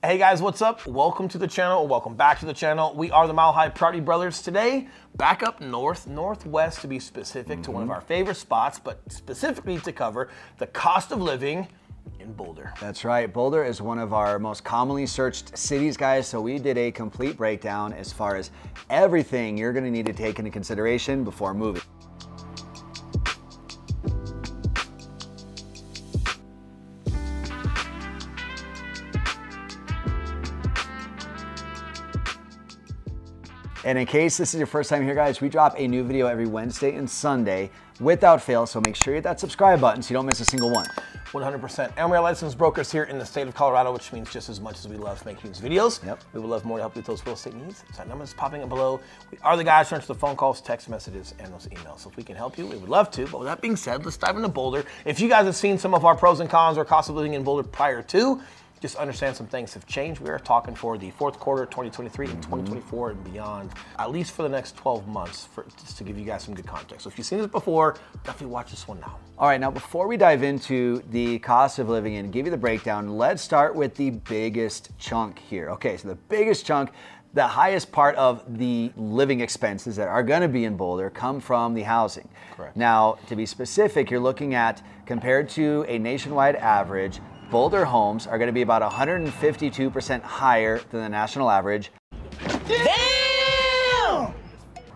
Hey guys, what's up? Welcome to the channel, or welcome back to the channel. We are the Mile High Property Brothers. Today, back up northwest to be specific to one of our favorite spots, but specifically to cover the cost of living in Boulder. That's right. Boulder is one of our most commonly searched cities, guys. So we did a complete breakdown as far as everything you're going to need to take into consideration before moving. And in case this is your first time here, guys, we drop a new video every Wednesday and Sunday without fail. So make sure you hit that subscribe button so you don't miss a single one. 100%. And we are licensed brokers here in the state of Colorado, which means just as much as we love making these videos, we would love more to help you with those real estate needs. So that number is popping up below. We are the guys who answer the phone calls, text messages, and those emails. So if we can help you, we would love to. But with that being said, let's dive into Boulder. If you guys have seen some of our pros and cons or cost of living in Boulder prior to, just understand some things have changed. We are talking for the fourth quarter, 2023 and 2024 and beyond, at least for the next 12 months, just to give you guys some good context. So if you've seen this before, definitely watch this one now. All right, now before we dive into the cost of living and give you the breakdown, let's start with the biggest chunk here. Okay, so the biggest chunk, the highest part of the living expenses that are going to be in Boulder come from the housing. Correct. Now, to be specific, you're looking at, compared to a nationwide average, Boulder homes are going to be about 152% higher than the national average. Damn!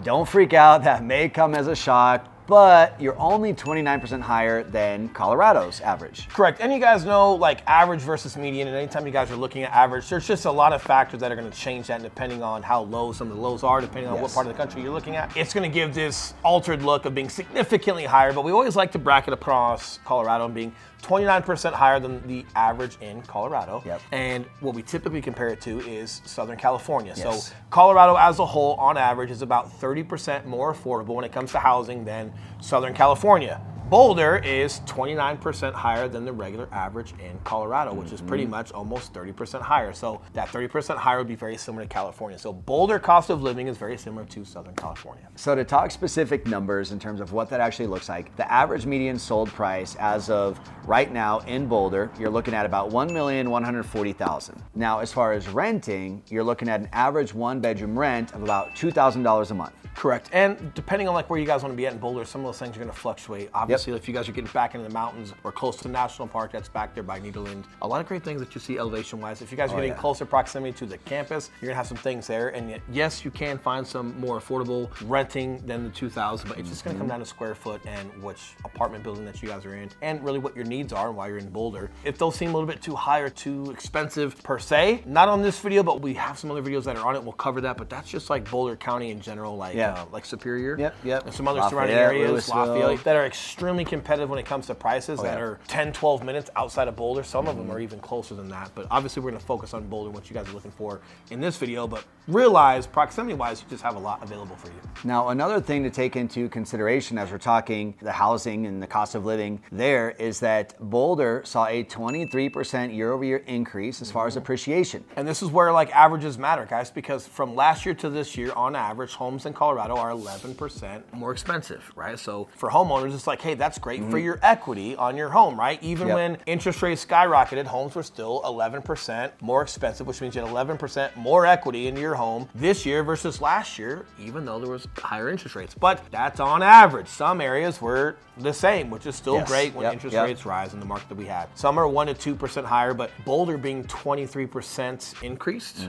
Don't freak out, that may come as a shock, but you're only 29% higher than Colorado's average. Correct. And you guys know, like, average versus median, and anytime you guys are looking at average, there's just a lot of factors that are going to change that depending on how low some of the lows are, depending on what part of the country you're looking at. It's going to give this altered look of being significantly higher, but we always like to bracket across Colorado and being 29% higher than the average in Colorado. And what we typically compare it to is Southern California. So Colorado as a whole, on average, is about 30% more affordable when it comes to housing than Southern California. Boulder is 29% higher than the regular average in Colorado, which is pretty much almost 30% higher. So that 30% higher would be very similar to California. So Boulder cost of living is very similar to Southern California. So to talk specific numbers in terms of what that actually looks like, the average median sold price as of right now in Boulder, you're looking at about $1,140,000. Now, as far as renting, you're looking at an average one-bedroom rent of about $2,000 a month. Correct. And depending on like where you guys want to be at in Boulder, some of those things are going to fluctuate. Obviously, if you guys are getting back into the mountains or close to the national park that's back there by Nederland, a lot of great things that you see elevation-wise. If you guys are getting closer proximity to the campus, you're going to have some things there. And yet, yes, you can find some more affordable renting than the 2,000, but it's just going to come down to square foot and which apartment building that you guys are in, and really what your needs are and why you're in Boulder. If those seem a little bit too high or too expensive per se, not on this video, but we have some other videos that are on it. We'll cover that, but that's just like Boulder County in general, like Superior, and some other surrounding areas, Lafayette, that are extremely competitive when it comes to prices that are 10, 12 minutes outside of Boulder. Some of them are even closer than that, but obviously we're going to focus on Boulder, what you guys are looking for in this video, but realize proximity-wise, you just have a lot available for you. Now, another thing to take into consideration as we're talking the housing and the cost of living there is that Boulder saw a 23% year-over-year increase as far as appreciation. And this is where like averages matter, guys, because from last year to this year, on average, homes in Colorado are 11% more expensive, right? So for homeowners, it's like, hey, that's great for your equity on your home, right? Even when interest rates skyrocketed, homes were still 11% more expensive, which means you had 11% more equity into your home this year versus last year, even though there was higher interest rates. But that's on average. Some areas were the same, which is still great when interest rates rise in the market that we had. Some are 1 to 2% higher, but Boulder being 23% increased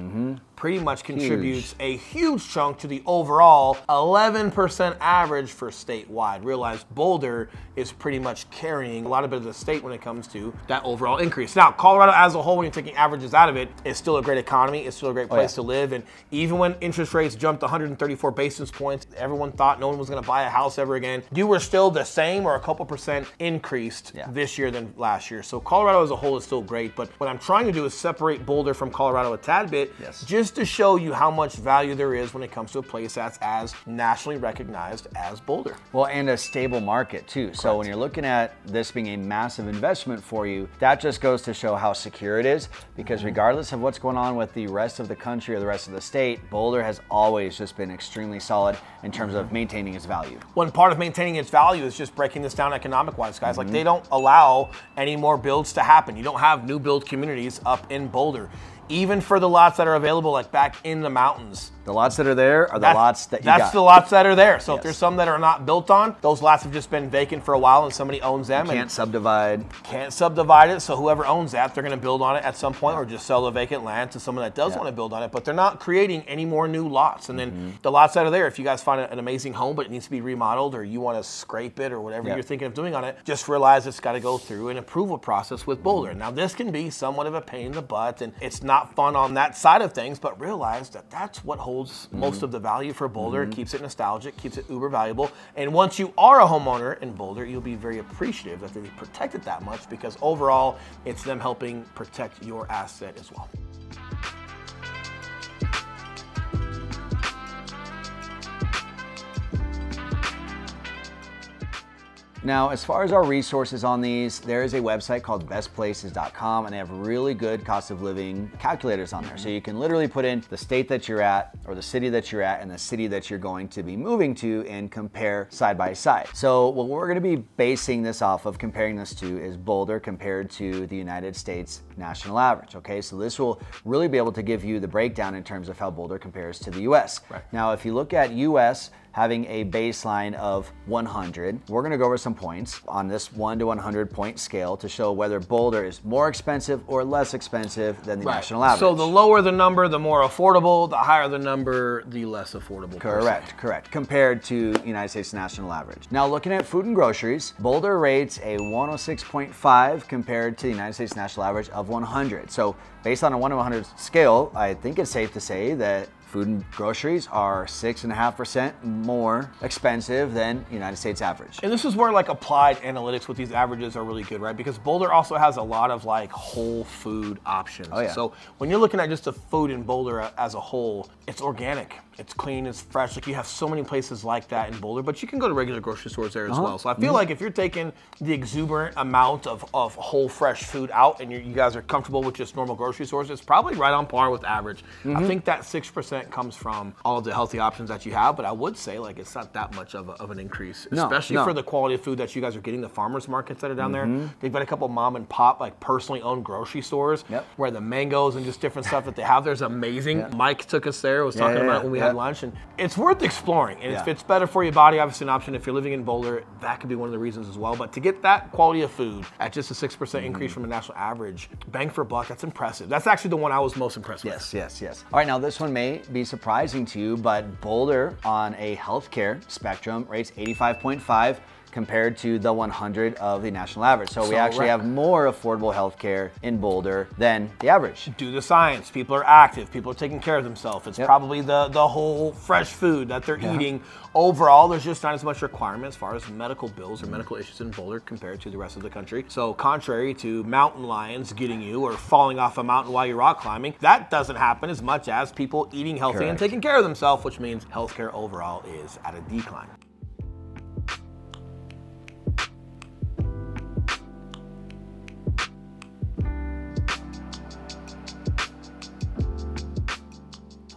pretty much contributes a huge chunk to the overall 11% average for statewide. Realize Boulder is pretty much carrying a lot of it of the state when it comes to that overall increase. Now, Colorado as a whole, when you're taking averages out of it, is still a great economy. It's still a great place to live. And even when interest rates jumped 134 basis points, everyone thought no one was going to buy a house ever again. You were still the same or a couple percent increased this year than last year. So Colorado as a whole is still great. But what I'm trying to do is separate Boulder from Colorado a tad bit, just to show you how much value there is when it comes to a place that's as nationally recognized as Boulder. Well, and a stable market too. So when you're looking at this being a massive investment for you, that just goes to show how secure it is, because regardless of what's going on with the rest of the country or the rest of the state, Boulder has always just been extremely solid in terms of maintaining its value. One part of maintaining its value is just breaking this down economic-wise, guys. Like, they don't allow any more builds to happen. You don't have new build communities up in Boulder. even for the lots that are available, like back in the mountains. The lots that are there are the lots that you got. That's the lots that are there. So if there's some that are not built on, those lots have just been vacant for a while and somebody owns them. Can't subdivide. Can't subdivide it. So whoever owns that, they're going to build on it at some point or just sell the vacant land to someone that does want to build on it. But they're not creating any more new lots. And then the lots that are there, if you guys find an amazing home but it needs to be remodeled or you want to scrape it or whatever you're thinking of doing on it, just realize it's got to go through an approval process with Boulder. Now this can be somewhat of a pain in the butt and it's not fun on that side of things, but realize that that's what holds most of the value for Boulder. It keeps it nostalgic, keeps it uber valuable. And once you are a homeowner in Boulder, you'll be very appreciative that they protect it that much because overall it's them helping protect your asset as well. Now, as far as our resources on these, there is a website called bestplaces.com and they have really good cost of living calculators on there. So you can literally put in the state that you're at or the city that you're at and the city that you're going to be moving to and compare side by side. So what we're going to be basing this off of, comparing this to, is Boulder compared to the United States national average. Okay, so this will really be able to give you the breakdown in terms of how Boulder compares to the US. Now, if you look at US, having a baseline of 100. We're gonna go over some points on this 1 to 100 point scale to show whether Boulder is more expensive or less expensive than the national average. So the lower the number, the more affordable, the higher the number, the less affordable. Correct, compared to United States national average. Now looking at food and groceries, Boulder rates a 106.5 compared to the United States national average of 100. So based on a 1 to 100 scale, I think it's safe to say that food and groceries are 6.5% more expensive than United States average. And this is where like applied analytics with these averages are really good, right? Because Boulder also has a lot of like whole food options. So when you're looking at just the food in Boulder as a whole, it's organic, it's clean, it's fresh. Like you have so many places like that in Boulder, but you can go to regular grocery stores there as well. So I feel like if you're taking the exuberant amount of whole fresh food out and you guys are comfortable with just normal grocery stores, it's probably right on par with average. I think that 6% comes from all of the healthy options that you have, but I would say like it's not that much of an increase, especially for the quality of food that you guys are getting, the farmers markets that are down there. They've got a couple mom and pop, like personally owned grocery stores where the mangoes and just different stuff that they have there's amazing. Mike took us there, was talking about it when we had lunch, and it's worth exploring. And if it's better for your body, obviously an option. If you're living in Boulder, that could be one of the reasons as well. But to get that quality of food at just a 6% increase from a national average, bang for a buck, that's impressive. That's actually the one I was most impressed with. Yes. All right, now this one may be surprising to you, but Boulder on a healthcare spectrum rates 85.5 compared to the 100 of the national average. So we actually have more affordable healthcare in Boulder than the average. Do the science. People are active. People are taking care of themselves. It's probably the whole fresh food that they're eating. Overall, there's just not as much requirement as far as medical bills or medical issues in Boulder compared to the rest of the country. So contrary to mountain lions getting you or falling off a mountain while you're rock climbing, that doesn't happen as much as people eating healthy and taking care of themselves, which means healthcare overall is at a decline.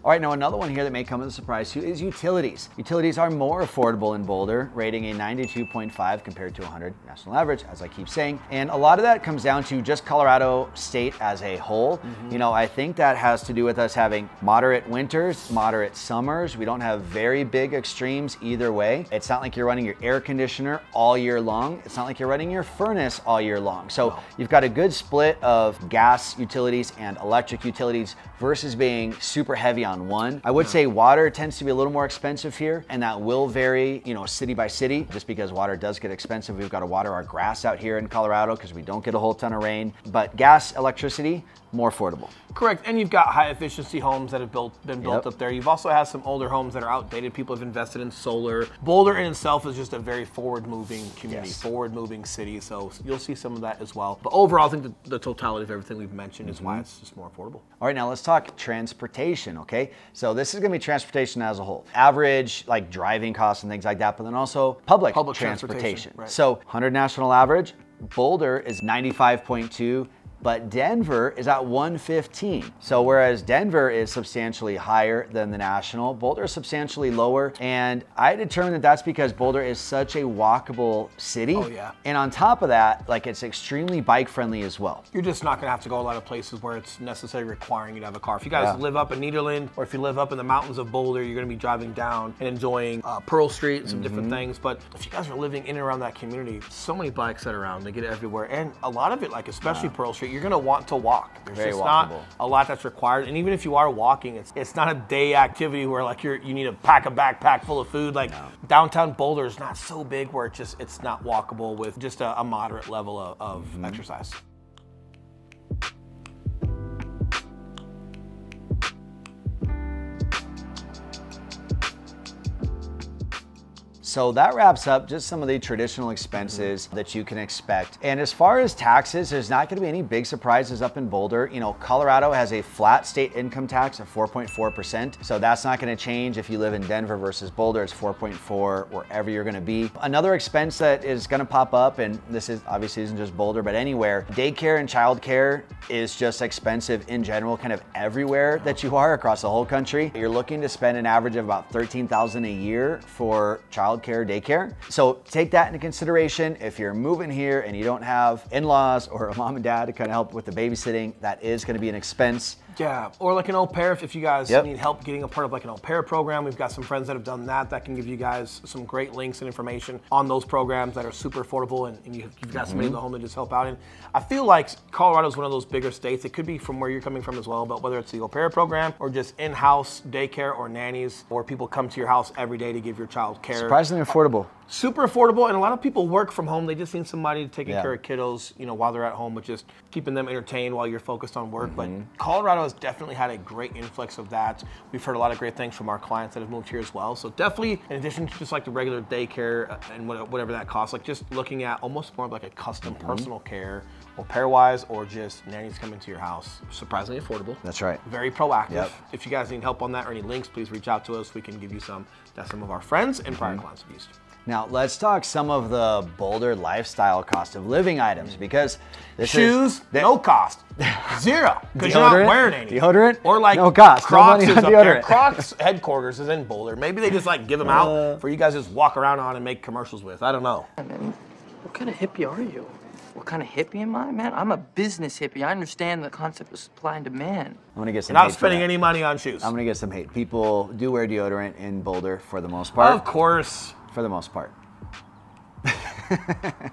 All right, now another one here that may come as a surprise to you is utilities. Utilities are more affordable in Boulder, rating a 92.5 compared to 100 national average, as I keep saying. And a lot of that comes down to just Colorado state as a whole. You know, I think that has to do with us having moderate winters, moderate summers. We don't have very big extremes either way. It's not like you're running your air conditioner all year long. It's not like you're running your furnace all year long. So you've got a good split of gas utilities and electric utilities versus being super heavy on one. I would say water tends to be a little more expensive here, and that will vary, you know, city by city, just because water does get expensive. We've got to water our grass out here in Colorado because we don't get a whole ton of rain. But gas, electricity, more affordable. Correct, and you've got high efficiency homes that have been built up there. You've also had some older homes that are outdated. People have invested in solar. Boulder in itself is just a very forward-moving community, forward-moving city, so you'll see some of that as well. But overall, I think the totality of everything we've mentioned is why it's just more affordable. All right, now let's talk transportation, okay? So this is gonna be transportation as a whole. Average, like driving costs and things like that, but then also public transportation. So 100 national average, Boulder is 95.2 but Denver is at 115. So whereas Denver is substantially higher than the national, Boulder is substantially lower. And I determined that that's because Boulder is such a walkable city. Oh, yeah. And on top of that, like, it's extremely bike friendly as well. You're just not gonna have to go a lot of places where it's necessarily requiring you to have a car. If you guys live up in Nederland, or if you live up in the mountains of Boulder, you're gonna be driving down and enjoying Pearl Street and some different things. But if you guys are living in and around that community, so many bikes that are around, they get it everywhere. And a lot of it, like especially Pearl Street, you're gonna want to walk. There's Very just walkable. not a lot that's required. And even if you are walking, it's not a day activity where like you need to pack a backpack full of food. Like downtown Boulder is not so big where it's not walkable with just a moderate level of exercise. So that wraps up just some of the traditional expenses that you can expect. And as far as taxes, there's not going to be any big surprises up in Boulder. You know, Colorado has a flat state income tax of 4.4%. So that's not going to change if you live in Denver versus Boulder. It's 4.4 wherever you're going to be. Another expense that is going to pop up, and this is obviously isn't just Boulder, but anywhere, daycare and childcare is just expensive in general, kind of everywhere that you are across the whole country. You're looking to spend an average of about $13,000 a year for childcare, daycare. So take that into consideration. If you're moving here and you don't have in-laws or a mom and dad to kind of help with the babysitting, that is going to be an expense. Yeah, or like an au pair if you guys need help getting a part of like an au pair program. We've got some friends that have done that can give you guys some great links and information on those programs that are super affordable, and you've got somebody in the home to just help out. And I feel like Colorado is one of those bigger states. It could be from where you're coming from as well, but whether it's the au pair program or just in-house daycare or nannies, or people come to your house every day to give your child care. Surprisingly affordable. Super affordable, and a lot of people work from home. They just need somebody taking care of kiddos, you know, while they're at home, but just keeping them entertained while you're focused on work. But Colorado has definitely had a great influx of that. We've heard a lot of great things from our clients that have moved here as well. So definitely, in addition to just like the regular daycare and whatever that costs, like just looking at almost more of like a custom personal care, or pair-wise, or just nannies coming to your house. Surprisingly affordable. That's right. Very proactive. If you guys need help on that or any links, please reach out to us. We can give you some that some of our friends and prior clients have used. Now, let's talk some of the Boulder lifestyle cost of living items, because this shoes, no cost. Zero. Because you're not wearing any. Deodorant? Or like no cost. Crocs no money is on up deodorant. there. Crocs headquarters is in Boulder. Maybe they just like give them out for you guys to just walk around on and make commercials with. I don't know. I mean, what kind of hippie are you? What kind of hippie am I, man? I'm a business hippie. I understand the concept of supply and demand. I'm gonna get some You're not hate spending for that. any money on shoes. I'm gonna get some hate. People do wear deodorant in Boulder for the most part. Of course. For the most part.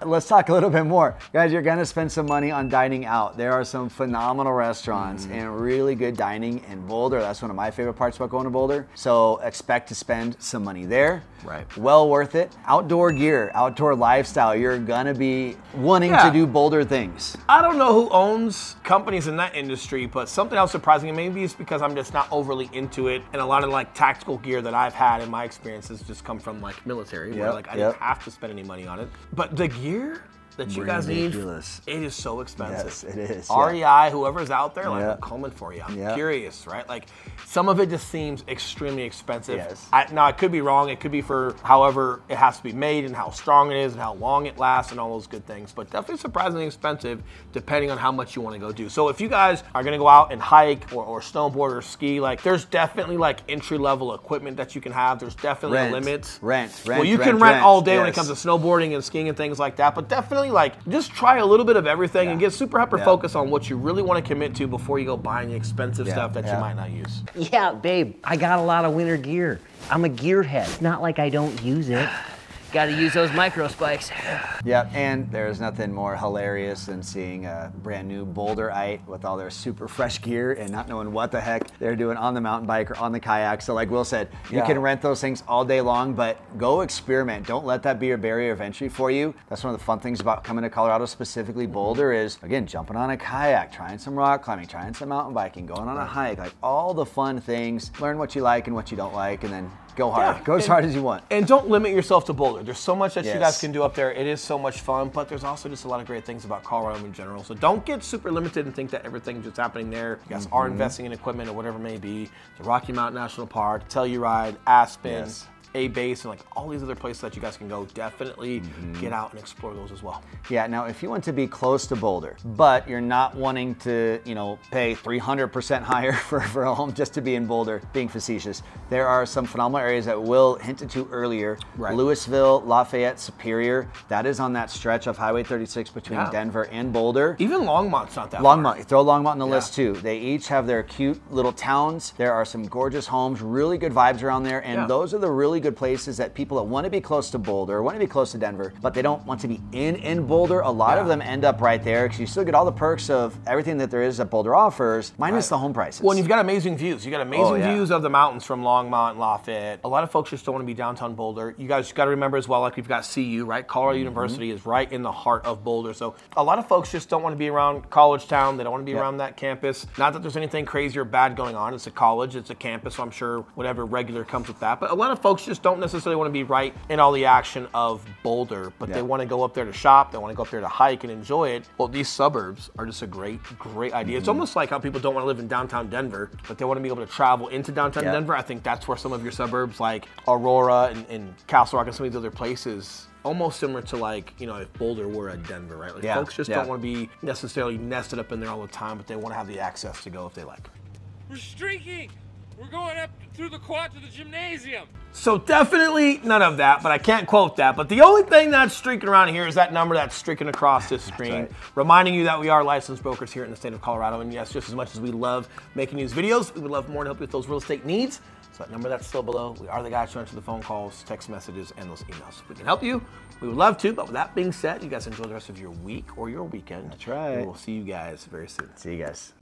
Let's talk a little bit more. Guys, you're gonna spend some money on dining out. There are some phenomenal restaurants and really good dining in Boulder. That's one of my favorite parts about going to Boulder. So expect to spend some money there. Right. Well worth it. Outdoor gear, outdoor lifestyle. You're gonna be wanting to do Boulder things. I don't know who owns companies in that industry, but something else surprising, and maybe it's because I'm just not overly into it, and a lot of like tactical gear that I've had in my experiences just come from like military, where like I didn't have to spend any money on it. But the gear that you guys need, it is so expensive. Yes, it is. REI, whoever's out there, like I'm coming for you. I'm curious, right? Like some of it just seems extremely expensive. Yes. Now I could be wrong. It could be for however it has to be made and how strong it is and how long it lasts and all those good things. But definitely surprisingly expensive depending on how much you want to go do. So if you guys are gonna go out and hike or snowboard or ski, like there's definitely like entry level equipment that you can have. There's definitely limits. Well, you can rent all day when it comes to snowboarding and skiing and things like that. But definitely like just try a little bit of everything and get super hyper focused on what you really want to commit to before you go buying expensive stuff that you might not use. Yeah, babe, I got a lot of winter gear. I'm a gearhead. It's not like I don't use it. Got to use those micro spikes. Yeah, and there's nothing more hilarious than seeing a brand new Boulderite with all their super fresh gear and not knowing what the heck they're doing on the mountain bike or on the kayak. So like Will said, you can rent those things all day long, but go experiment. Don't let that be a barrier of entry for you. That's one of the fun things about coming to Colorado, specifically Boulder, is again, jumping on a kayak, trying some rock climbing, trying some mountain biking, going on a hike, like all the fun things. Learn what you like and what you don't like, and then go hard. Go as hard as you want. And don't limit yourself to Boulder. There's so much that you guys can do up there. It is so much fun, but there's also just a lot of great things about Colorado in general. So don't get super limited and think that everything's just happening there. You guys are investing in equipment or whatever it may be. The Rocky Mountain National Park, Telluride, Aspen, A-Base, and like all these other places that you guys can go. Definitely get out and explore those as well. Yeah, now if you want to be close to Boulder, but you're not wanting to, pay 300% higher for a home just to be in Boulder, being facetious, there are some phenomenal areas that Will hinted to earlier. Right. Louisville, Lafayette, Superior, that is on that stretch of Highway 36 between Denver and Boulder. Even Longmont's not that far. Longmont, throw Longmont on the list too. They each have their cute little towns. There are some gorgeous homes, really good vibes around there, and those are the really good places that people that want to be close to Boulder, want to be close to Denver, but they don't want to be in Boulder. A lot of them end up right there because you still get all the perks of everything that there is that Boulder offers, minus the home prices. Well, and you've got amazing views. You got amazing views of the mountains from Longmont and Lafayette. A lot of folks just don't want to be downtown Boulder. You guys got to remember as well, like we've got CU, right? Colorado University is right in the heart of Boulder. So a lot of folks just don't want to be around college town. They don't want to be around that campus. Not that there's anything crazy or bad going on. It's a college, it's a campus, so I'm sure whatever regular comes with that. But a lot of folks just don't necessarily want to be right in all the action of Boulder, but they want to go up there to shop, they want to go up there to hike and enjoy it. Well, these suburbs are just a great idea. It's almost like how people don't want to live in downtown Denver, but they want to be able to travel into downtown Denver. I think that's where some of your suburbs like Aurora and Castle Rock and some of these other places, almost similar to like, if Boulder were a Denver, right? Like folks just don't want to be necessarily nested up in there all the time, but they want to have the access to go if they like. We're streaking! We're going up through the quad to the gymnasium. So definitely none of that, but I can't quote that. But the only thing that's streaking around here is that number that's streaking across this screen, reminding you that we are licensed brokers here in the state of Colorado. And yes, just as much as we love making these videos, we would love more to help you with those real estate needs. So that number that's still below, we are the guys who answer the phone calls, text messages, and those emails. If we can help you, we would love to. But with that being said, you guys enjoy the rest of your week or your weekend. That's right. And we'll see you guys very soon. See you guys.